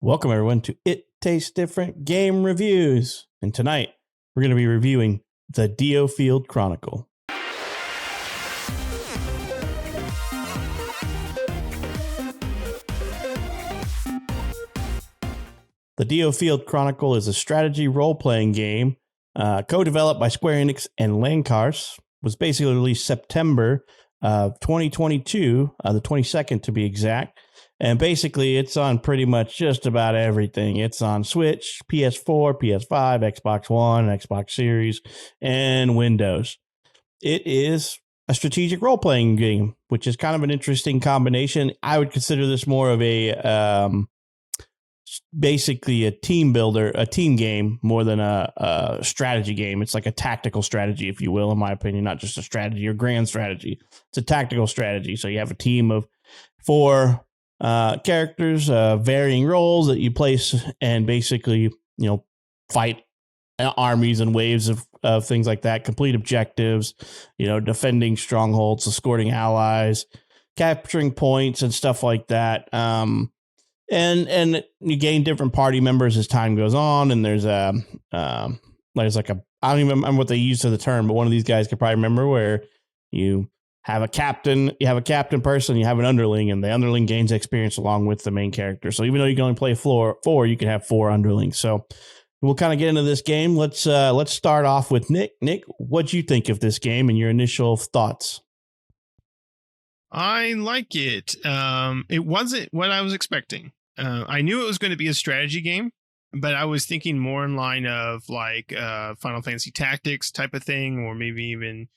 Welcome, everyone, to It Tastes Different Game Reviews. And tonight, we're going to be reviewing the DioField Chronicle. The DioField Chronicle is a strategy role-playing game co-developed by Square-Enix and Lancars. Was basically released September of 2022, the 22nd to be exact. And basically, it's on pretty much just about everything. It's on Switch, PS4, PS5, Xbox One, Xbox Series, and Windows. It is a strategic role-playing game, which is kind of an interesting combination. I would consider this more of a basically a team builder, a team game, more than a strategy game. It's like a tactical strategy, if you will, in my opinion, not just a strategy or grand strategy. It's a tactical strategy. So you have a team of four characters, varying roles that you place and basically, fight armies and waves of things like that, complete objectives, defending strongholds, escorting allies, capturing points and stuff like that. And you gain different party members as time goes on. And there's I don't even remember what they use for the term, but one of these guys could probably remember where you have a captain person, you have an underling, and the underling gains experience along with the main character. So even though you can only play four, you can have four underlings. So we'll kind of get into this game. Let's start off with Nick. Nick, what'd you think of this game and your initial thoughts? I like it. It wasn't what I was expecting. I knew it was going to be a strategy game, but I was thinking more in line of like Final Fantasy Tactics type of thing, or maybe even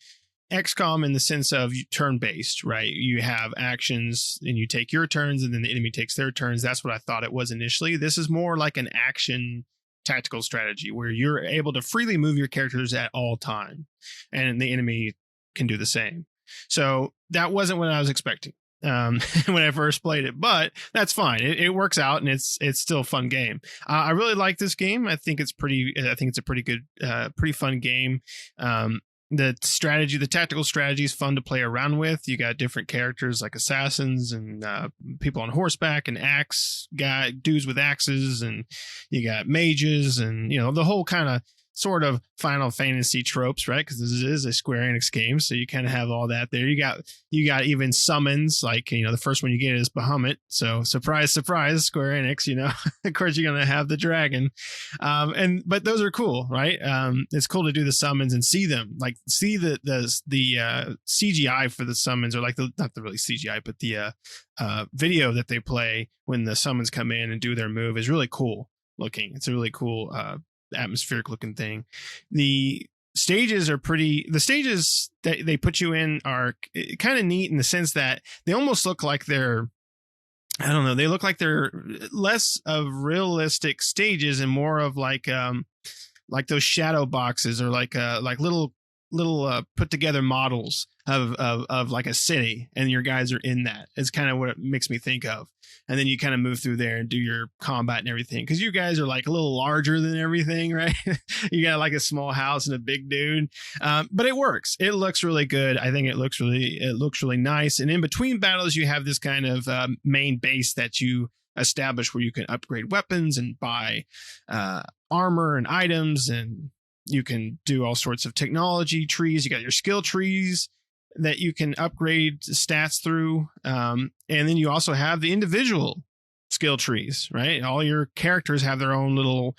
XCOM in the sense of turn-based, right? You have actions and you take your turns and then the enemy takes their turns. That's what I thought it was initially. This is more like an action tactical strategy where you're able to freely move your characters at all time and the enemy can do the same. So that wasn't what I was expecting when I first played it, but that's fine. It works out and it's still a fun game. I really like this game. I think it's a pretty good, pretty fun game. The tactical strategy is fun to play around with. You got different characters like assassins and people on horseback and dudes with axes, and you got mages and the whole kind of sort of Final Fantasy tropes, right? Because this is a Square-Enix game, so you kind of have all that there. You got even summons, like the first one you get is Bahamut. So surprise, Square-Enix. Of course you're gonna have the dragon, but those are cool, right? It's cool to do the summons and see them, like see the CGI for the summons, or like not the really CGI, but the video that they play when the summons come in and do their move is really cool looking. It's a really cool atmospheric looking thing. The stages that they put you in are kind of neat in the sense that they almost look like they're they look like they're less of realistic stages and more of like those shadow boxes, or like little put together models of like a city, and your guys are in that. It's kind of what it makes me think of. And then you kind of move through there and do your combat and everything, because you guys are like a little larger than everything, right? You got like a small house and a big dude, but it works. It looks really good. I think it looks really nice. And in between battles, you have this kind of main base that you establish where you can upgrade weapons and buy armor and items, and you can do all sorts of technology trees. You got your skill trees that you can upgrade stats through. And then you also have the individual skill trees, right? All your characters have their own little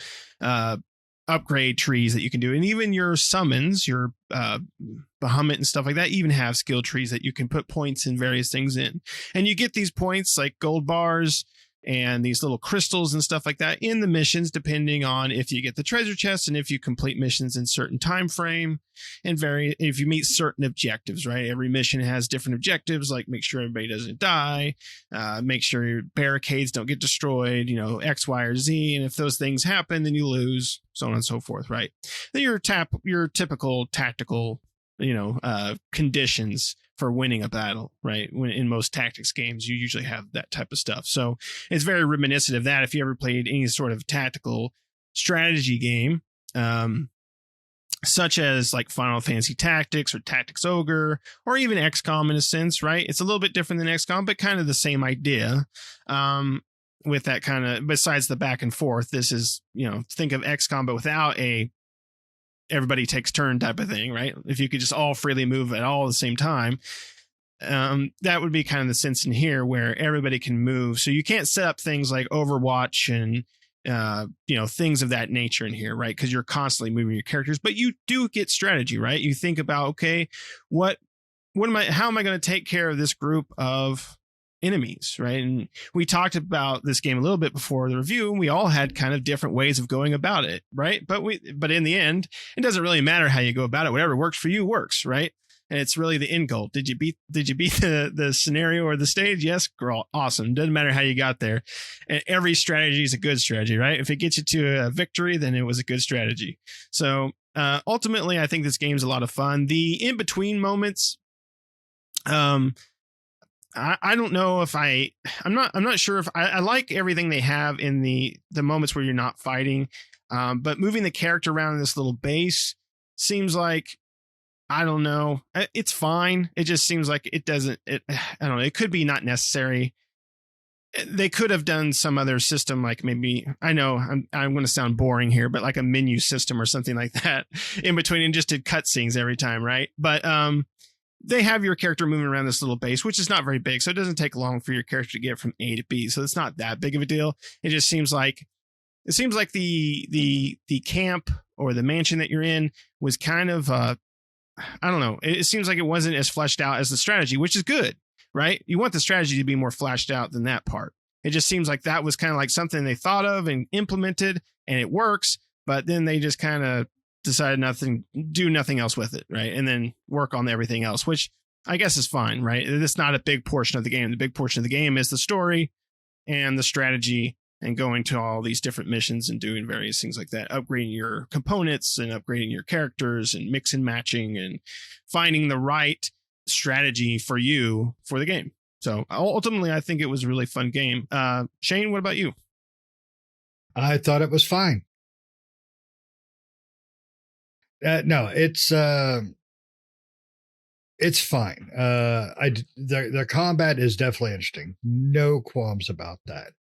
upgrade trees that you can do. And even your summons, your Bahamut and stuff like that, even have skill trees that you can put points in various things in. And you get these points like gold bars and these little crystals and stuff like that in the missions, depending on if you get the treasure chest and if you complete missions in certain time frame, and if you meet certain objectives, right? Every mission has different objectives, like make sure everybody doesn't die, make sure your barricades don't get destroyed, X, Y, or Z. And if those things happen, then you lose, so on and so forth, right? Then your typical tactical, conditions for winning a battle, right? When in most tactics games, you usually have that type of stuff. So it's very reminiscent of that. If you ever played any sort of tactical strategy game, such as like Final Fantasy Tactics or Tactics Ogre, or even XCOM in a sense, right? It's a little bit different than XCOM, but kind of the same idea. with that kind of, besides the back and forth, this is, think of XCOM, but without a everybody takes turn type of thing, right? If you could just all freely move at all at the same time, that would be kind of the sense in here where everybody can move. So you can't set up things like Overwatch and things of that nature in here, right? Because you're constantly moving your characters, but you do get strategy, right? You think about, okay, how am I going to take care of this group of enemies, right? And we talked about this game a little bit before the review, and we all had kind of different ways of going about it, right? But in the end, it doesn't really matter how you go about it. Whatever works for you works, right? And it's really the end goal. Did you beat the scenario or the stage? Yes, girl, awesome. Doesn't matter how you got there. And every strategy is a good strategy, right? If it gets you to a victory, then it was a good strategy. So ultimately, I think this game's a lot of fun. The in between moments, I don't know if I'm not sure if I like everything they have in the moments where you're not fighting, but moving the character around in this little base seems like, I don't know, it's fine. It just seems like I don't know. It could be not necessary. They could have done some other system, like maybe, I know I'm going to sound boring here, but like a menu system or something like that in between, and just did cutscenes every time, right? But they have your character moving around this little base, which is not very big, so it doesn't take long for your character to get from A to B. So it's not that big of a deal. It just seems like the camp or the mansion that you're in was kind of I don't know. It seems like it wasn't as fleshed out as the strategy, which is good, right? You want the strategy to be more fleshed out than that part. It just seems like that was kind of like something they thought of and implemented, and it works, but then they just kind of decided do nothing else with it, right? And then work on everything else, which I guess is fine, right? It's not a big portion of the game. The big portion of the game is the story and the strategy and going to all these different missions and doing various things like that, upgrading your components and upgrading your characters and mix and matching and finding the right strategy for you for the game. So ultimately, I think it was a really fun game. Shane, what about you? I thought it was fine. No, it's fine. The combat is definitely interesting. No qualms about that.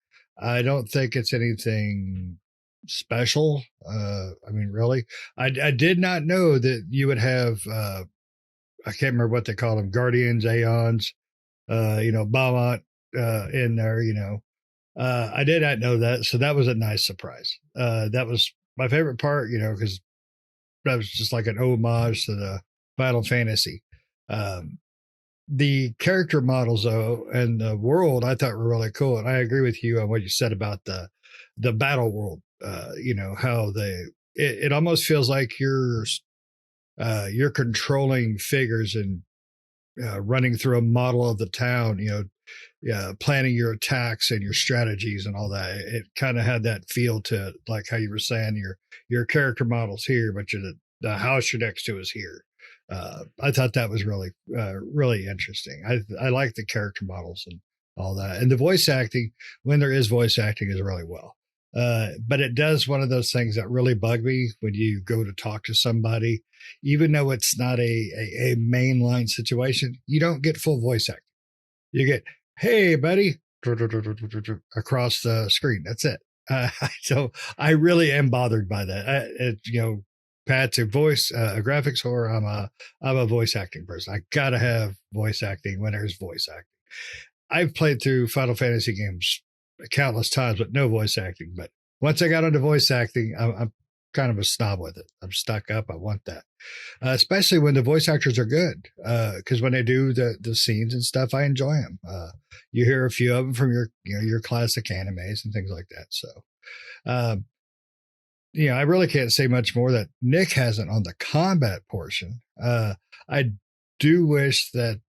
I don't think it's anything special. I mean, really, I did not know that you would have. I can't remember what they call them, guardians, aeons, Bahamut in there. I did not know that, so that was a nice surprise. That was my favorite part, because that was just like an homage to the Final Fantasy. The character models, though, and the world, I thought were really cool. And I agree with you on what you said about the battle world. How it almost feels like you're controlling figures and running through a model of the town. Planning your attacks and your strategies and all that. It kind of had that feel to it, like how you were saying your character model's here, but the house you're next to is here. I thought that was really, really interesting. I like the character models and all that. And the voice acting, when there is voice acting, is really well. But it does one of those things that really bug me when you go to talk to somebody, even though it's not a mainline situation, you don't get full voice acting. You get, hey, buddy, across the screen. That's it. So I really am bothered by that. Pat's a voice, a graphics horror. I'm a voice acting person. I gotta have voice acting when there's voice acting. I've played through Final Fantasy games countless times with no voice acting, but once I got into voice acting, I'm kind of a snob with it. I'm stuck up. I want that, especially when the voice actors are good. Because when they do the scenes and stuff, I enjoy them. You hear a few of them from your classic animes and things like that. So, I really can't say much more that Nick hasn't on the combat portion. I do wish that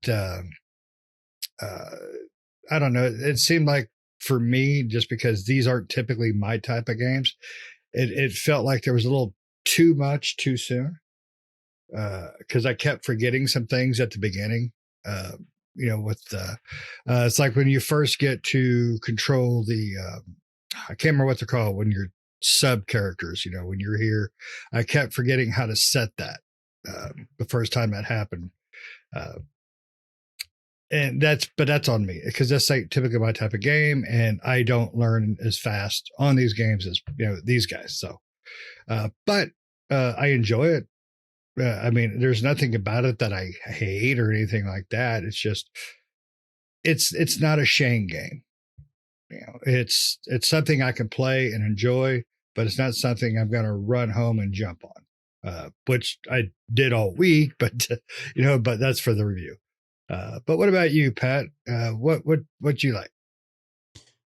I don't know. It seemed like for me, just because these aren't typically my type of games, it felt like there was a little too much too soon. Because I kept forgetting some things at the beginning. It's like when you first get to control I can't remember what they're called when you're sub characters. When you're here, I kept forgetting how to set that the first time that happened. and that's on me because that's like typically my type of game, and I don't learn as fast on these games as these guys. So, but I enjoy it. I mean, there's nothing about it that I hate or anything like that. It's just it's not a Shane game. It's something I can play and enjoy, but it's not something I'm going to run home and jump on, which I did all week. But but that's for the review. But what about you, Pat? What you like?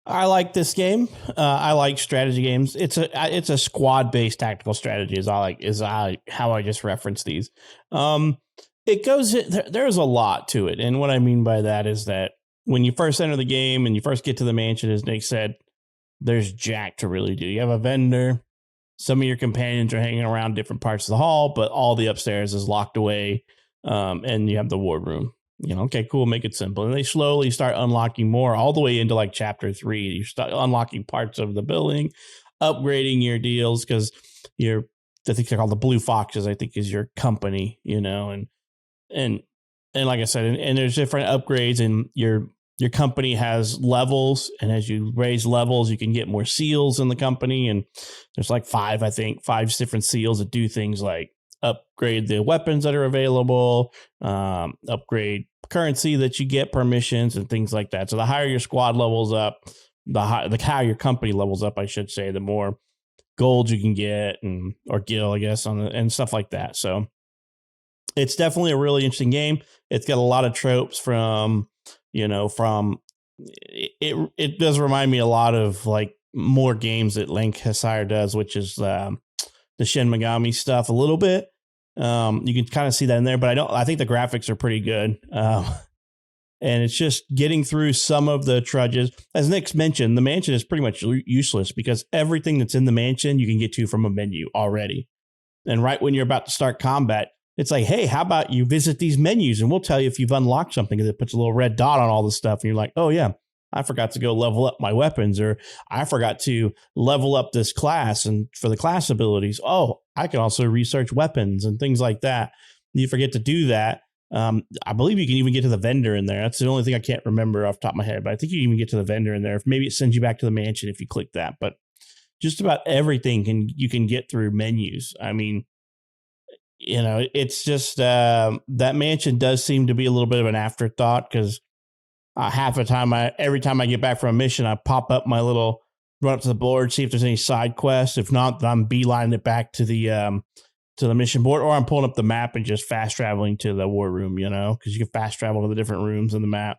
I like this game. I like strategy games. It's a squad based tactical strategy. How I just referenced these. It goes. There's a lot to it, and what I mean by that is that when you first enter the game and you first get to the mansion, as Nick said, there's jack to really do. You have a vendor. Some of your companions are hanging around different parts of the hall, but all the upstairs is locked away. And you have the wardroom. Okay, cool, make it simple. And they slowly start unlocking more all the way into like chapter 3. You start unlocking parts of the building, upgrading your deals because I think they're called the Blue Foxes, I think is your company, and like I said, and there's different upgrades, and your company has levels, and as you raise levels, you can get more seals in the company, and there's like 5 different seals that do things like upgrade the weapons that are available, upgrade currency that you get per missions and things like that. So the higher your squad levels up, the higher your company levels up, I should say, the more gold you can get or gil, I guess, and stuff like that. So it's definitely a really interesting game. It's got a lot of tropes from it does remind me a lot of like more games that Lancashire does, which is the Shin Megami stuff a little bit. You can kind of see that in there, but I think the graphics are pretty good. And it's just getting through some of the trudges. As Nick's mentioned, the mansion is pretty much useless because everything that's in the mansion you can get to from a menu already. And right when you're about to start combat, it's like, hey, how about you visit these menus and we'll tell you if you've unlocked something, because it puts a little red dot on all the stuff. And you're like, oh, yeah, I forgot to go level up my weapons, or I forgot to level up this class and for the class abilities. Oh, I can also research weapons and things like that. You forget to do that. I believe you can even get to the vendor in there. That's the only thing I can't remember off the top of my head, but I think you can even get to the vendor in there. Maybe it sends you back to the mansion if you click that, but just about everything you can get through menus. I mean, it's just that mansion does seem to be a little bit of an afterthought because half the time, every time I get back from a mission, I pop up my little run up to the board, see if there's any side quests. If not, then I'm beelining it back to the mission board, or I'm pulling up the map and just fast traveling to the war room, because you can fast travel to the different rooms in the map.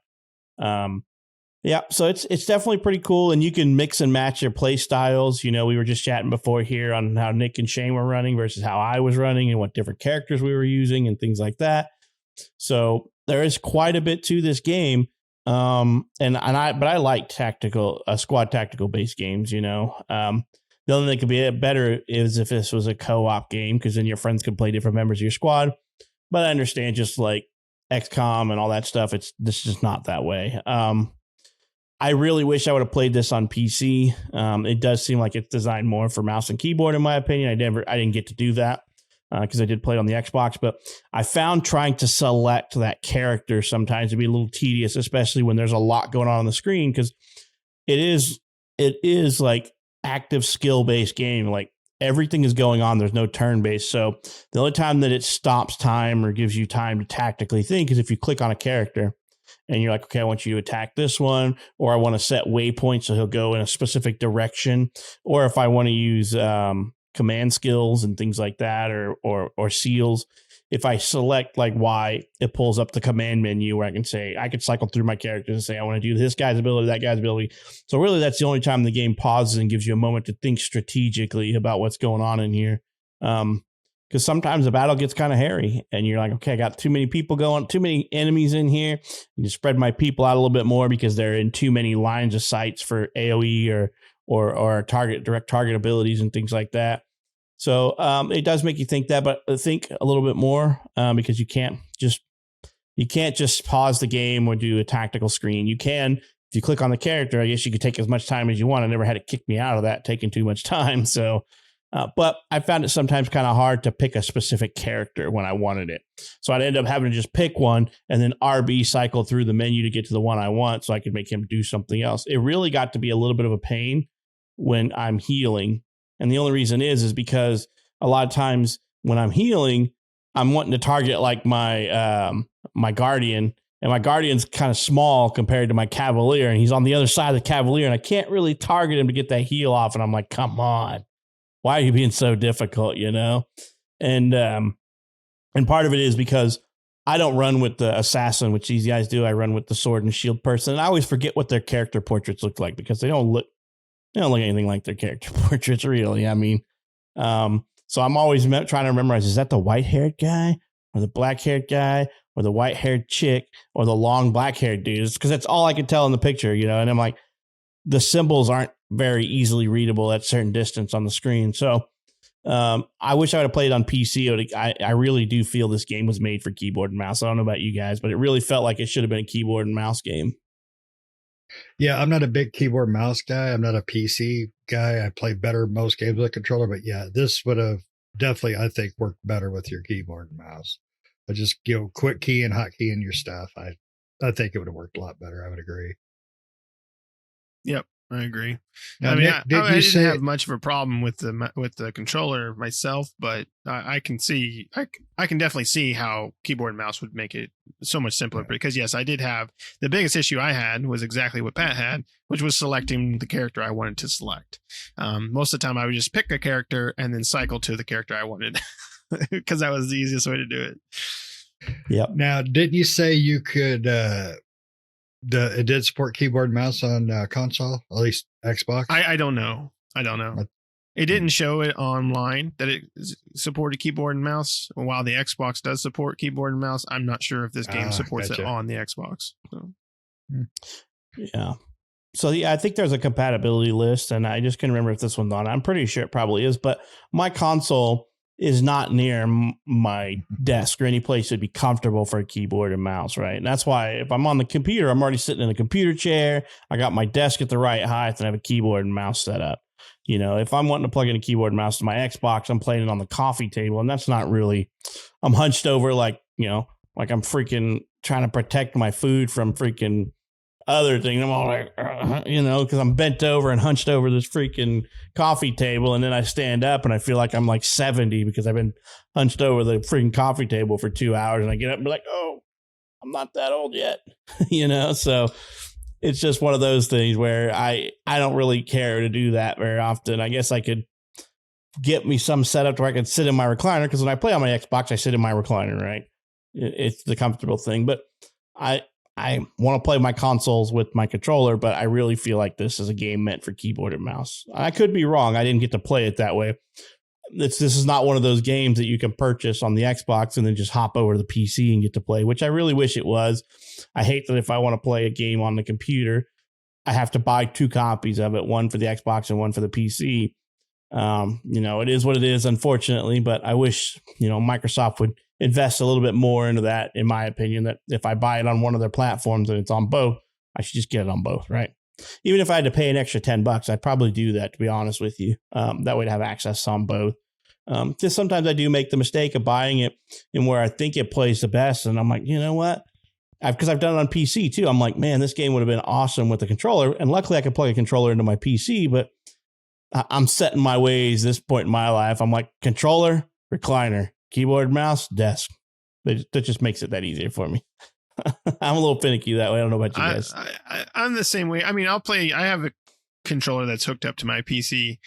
Yeah, so it's definitely pretty cool, and you can mix and match your play styles. We were just chatting before here on how Nick and Shane were running versus how I was running and what different characters we were using and things like that. So there is quite a bit to this game. But I like squad tactical based games, the only thing that could be better is if this was a co-op game, because then your friends could play different members of your squad. But I understand, just like XCOM and all that stuff, this is just not that way. I really wish I would have played this on PC. It does seem like it's designed more for mouse and keyboard, in my opinion. I didn't get to do that because I did play it on the Xbox, but I found trying to select that character sometimes to be a little tedious, especially when there's a lot going on the screen, because it is like active skill based game. Like everything is going on. There's no turn based. So the only time that it stops time or gives you time to tactically think is if you click on a character and you're like, okay, I want you to attack this one, or I want to set waypoints so he'll go in a specific direction, or if I want to use command skills and things like that, or seals. If I select like Y, it pulls up the command menu where I could cycle through my characters and say, I want to do this guy's ability, that guy's ability. So really, that's the only time the game pauses and gives you a moment to think strategically about what's going on in here. Because sometimes the battle gets kind of hairy and you're like, okay, I got too many people going, too many enemies in here. You just spread my people out a little bit more because they're in too many lines of sights for AoE or direct target abilities and things like that. So it does make you think that, but think a little bit more because you can't just pause the game or do a tactical screen. You can, if you click on the character, I guess you could take as much time as you want. I never had it kick me out of that taking too much time. So But I found it sometimes kind of hard to pick a specific character when I wanted it. So I'd end up having to just pick one and then RB cycle through the menu to get to the one I want so I could make him do something else. It really got to be a little bit of a pain when I'm healing. And the only reason is because a lot of times when I'm healing, I'm wanting to target like my my Guardian. And my Guardian's kind of small compared to my Cavalier. And he's on the other side of the Cavalier. And I can't really target him to get that heal off. And I'm like, come on. Why are you being so difficult, you know? And part of it is because I don't run with the assassin, which these guys do. I run with the sword and shield person. And I always forget what their character portraits look like because they don't look anything like their character portraits, really. I mean, so I'm always trying to memorize, is that the white-haired guy or the black-haired guy or the white-haired chick or the long black-haired dude? Because that's all I can tell in the picture, you know? And I'm like, the symbols aren't very easily readable at a certain distance on the screen. So I wish I would have played on PC. I really do feel this game was made for keyboard and mouse. I don't know about you guys, but it really felt like it should have been a keyboard and mouse game. Yeah, I'm not a big keyboard mouse guy. I'm not a PC guy. I play better most games with a controller, but yeah, this would have definitely, I think, worked better with your keyboard and mouse. But just, you know, quick key and hotkey in your stuff. I think it would have worked a lot better. I would agree. Yep, I agree. Now, I mean, Nick, I didn't have much of a problem with the controller myself, but I can definitely see how keyboard and mouse would make it so much simpler. Because yes, I did have the biggest issue I had was exactly what Pat had, which was selecting the character I wanted to select. Most of the time, I would just pick a character and then cycle to the character I wanted because that was the easiest way to do it. Yep. Now, didn't you say you could? It did support keyboard and mouse on console, at least Xbox. I don't know. It didn't show it online that it supported keyboard and mouse. While the Xbox does support keyboard and mouse, I'm not sure if this game supports it on the Xbox. So. Yeah. So yeah, I think there's a compatibility list, and I just can't remember if this one's on. I'm pretty sure it probably is, but my console is not near my desk or any place that'd be comfortable for a keyboard and mouse, right? And that's why if I'm on the computer, I'm already sitting in a computer chair. I got my desk at the right height and I have a keyboard and mouse set up. You know, if I'm wanting to plug in a keyboard and mouse to my Xbox, I'm playing it on the coffee table, and that's not really, I'm hunched over like, you know, like I'm freaking trying to protect my food from freaking other thing. I'm all like, you know, because I'm bent over and hunched over this freaking coffee table, and then I stand up and I feel like I'm like 70 because I've been hunched over the freaking coffee table for 2 hours, and I get up and be like, oh, I'm not that old yet. You know, so it's just one of those things where I don't really care to do that very often. I guess I could get me some setup where I could sit in my recliner, because when I play on my Xbox, I sit in my recliner, right? It's the comfortable thing, but I want to play my consoles with my controller, but I really feel like this is a game meant for keyboard and mouse. I could be wrong. I didn't get to play it that way. This is not one of those games that you can purchase on the Xbox and then just hop over to the PC and get to play, which I really wish it was. I hate that if I want to play a game on the computer, I have to buy 2 copies of it, one for the Xbox and one for the PC. You know, it is what it is, unfortunately, but I wish, you know, Microsoft would invest a little bit more into that, in my opinion, that if I buy it on one of their platforms and it's on both, I should just get it on both, right? Even if I had to pay an extra $10, I'd probably do that, to be honest with you. That way to have access on both. Just sometimes I do make the mistake of buying it in where I think it plays the best, and I'm like, you know what? Because I've done it on PC too. I'm like, man, this game would have been awesome with a controller, and luckily I could plug a controller into my PC, but I'm set in my ways this point in my life. I'm like, controller, recliner, keyboard, mouse, desk. That just makes it that easier for me. I'm a little finicky that way. I don't know about you guys. I'm the same way. I mean, I have a controller that's hooked up to my PC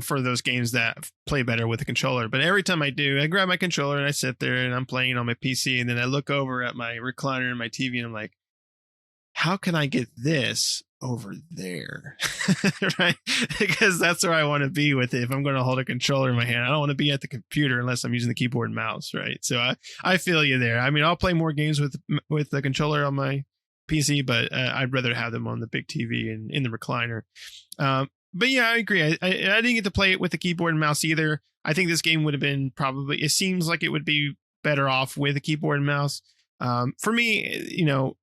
for those games that play better with a controller. But every time I do, I grab my controller and I sit there and I'm playing on my PC. And then I look over at my recliner and my TV and I'm like, how can I get this over there? Right? Because that's where I want to be with it. If I'm going to hold a controller in my hand, I don't want to be at the computer unless I'm using the keyboard and mouse, right? So I feel you there. I mean, I'll play more games with the controller on my PC, but I'd rather have them on the big TV and in the recliner. But yeah, I agree. I didn't get to play it with the keyboard and mouse either. I think this game would have been probably, it seems like it would be better off with a keyboard and mouse. For me, you know,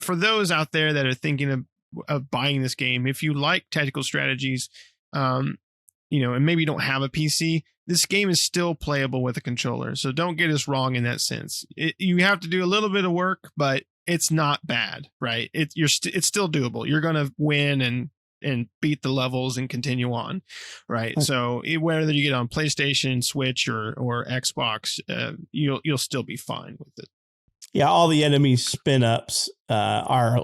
for those out there that are thinking of buying this game, if you like tactical strategies, you and maybe you don't have a PC, this game is still playable with a controller. So don't get us wrong in that sense. You have to do a little bit of work, but it's not bad, right? It's still doable. You're going to win and beat the levels and continue on, right? So whether you get on PlayStation, Switch, or Xbox, you'll still be fine with it. Yeah, all the enemy spin ups are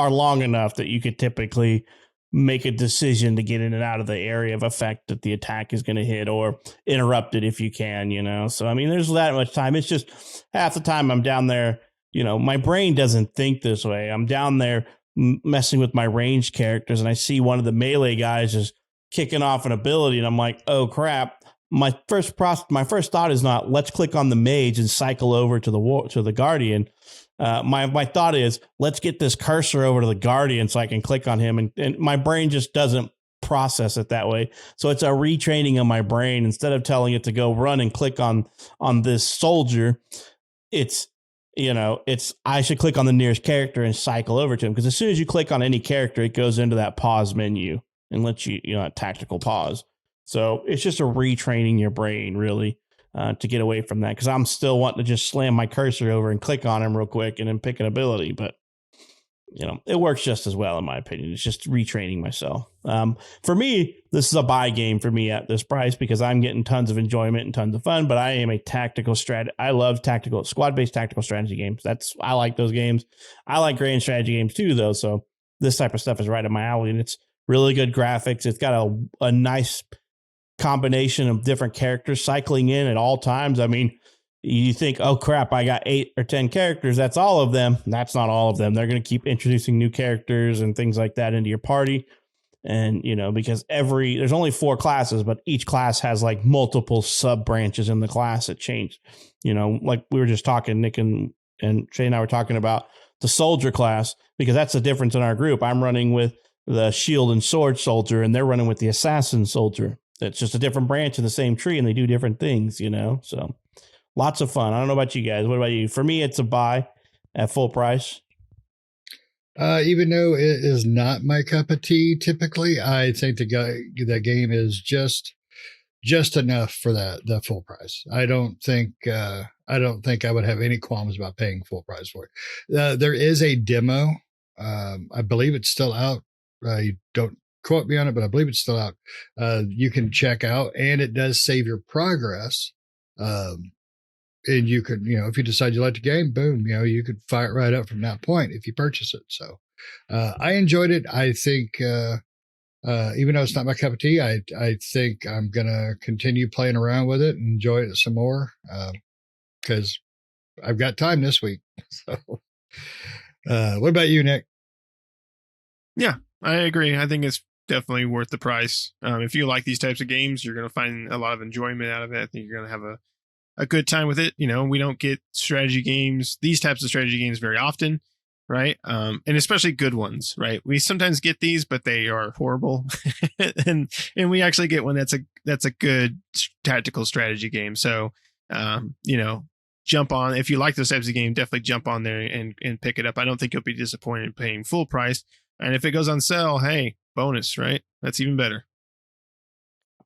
long enough that you could typically make a decision to get in and out of the area of effect that the attack is going to hit, or interrupt it if you can, So, I mean, there's that much time. It's just half the time I'm down there, my brain doesn't think this way. I'm down there messing with my ranged characters, and I see one of the melee guys just kicking off an ability, and I'm like, oh crap. My first thought is not, let's click on the mage and cycle over to the guardian. My thought is, let's get this cursor over to the guardian so I can click on him. And my brain just doesn't process it that way. So it's a retraining of my brain. Instead of telling it to go run and click on this soldier, I should click on the nearest character and cycle over to him. Because as soon as you click on any character, it goes into that pause menu and lets you, tactical pause. So it's just a retraining your brain, really, to get away from that. Because I'm still wanting to just slam my cursor over and click on him real quick and then pick an ability. But, it works just as well, in my opinion. It's just retraining myself. For me, this is a buy game for me at this price because I'm getting tons of enjoyment and tons of fun. But I am a tactical strategy. I love squad-based tactical strategy games. I like those games. I like grand strategy games too, though. So this type of stuff is right up my alley. And it's really good graphics. It's got a nice combination of different characters cycling in at all times. I mean, you think, oh crap, I got 8 or 10 characters. That's all of them. That's not all of them. They're going to keep introducing new characters and things like that into your party. And, because there's only 4 classes, but each class has like multiple sub branches in the class that change, like we were just talking, Nick and Shay and I were talking about the soldier class, because that's the difference in our group. I'm running with the shield and sword soldier, and they're running with the assassin soldier. It's just a different branch of the same tree, and they do different things, So lots of fun. I don't know about you guys. What about you? For me, it's a buy at full price. Even though it is not my cup of tea, typically, I think that game is just enough for that full price. I don't think I would have any qualms about paying full price for it. There is a demo. I believe it's still out. You don't quote me on it, but I believe it's still out. You can check out, and it does save your progress. And you could, if you decide you like the game, boom, you could fire it right up from that point if you purchase it. So, I enjoyed it. I think, even though it's not my cup of tea, I think I'm going to continue playing around with it and enjoy it some more. Cause I've got time this week. So, what about you, Nick? Yeah, I agree. I think it's definitely worth the price. If you like these types of games, you're going to find a lot of enjoyment out of it. I think you're going to have a good time with it. We don't get these types of strategy games very often, right? And especially good ones, right? We sometimes get these, but they are horrible. and we actually get one that's a good tactical strategy game. So, jump on. If you like those types of games, definitely jump on there and pick it up. I don't think you'll be disappointed paying full price. And if it goes on sale, hey, bonus, right? That's even better.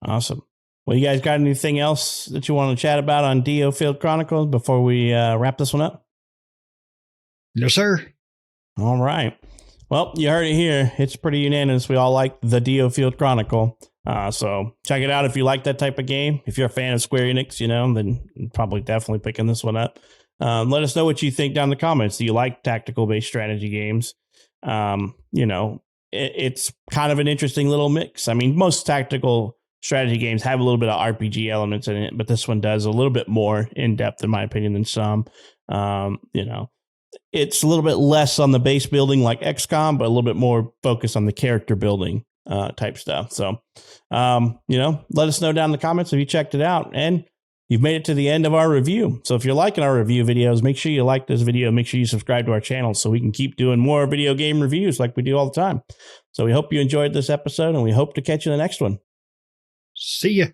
Awesome. Well, you guys got anything else that you want to chat about on DioField Chronicles before we wrap this one up? No, sir. All right. Well, you heard it here. It's pretty unanimous. We all like the DioField Chronicle. So check it out if you like that type of game. If you're a fan of Square-Enix, then probably definitely picking this one up. Let us know what you think down in the comments. Do you like tactical-based strategy games? It's kind of an interesting little mix. I mean, most tactical strategy games have a little bit of RPG elements in it, but this one does a little bit more in depth, in my opinion, than some. It's a little bit less on the base building like XCOM, but a little bit more focused on the character building type stuff. So, let us know down in the comments if you checked it out and you've made it to the end of our review. So if you're liking our review videos, make sure you like this video. Make sure you subscribe to our channel so we can keep doing more video game reviews like we do all the time. So we hope you enjoyed this episode, and we hope to catch you in the next one. See ya.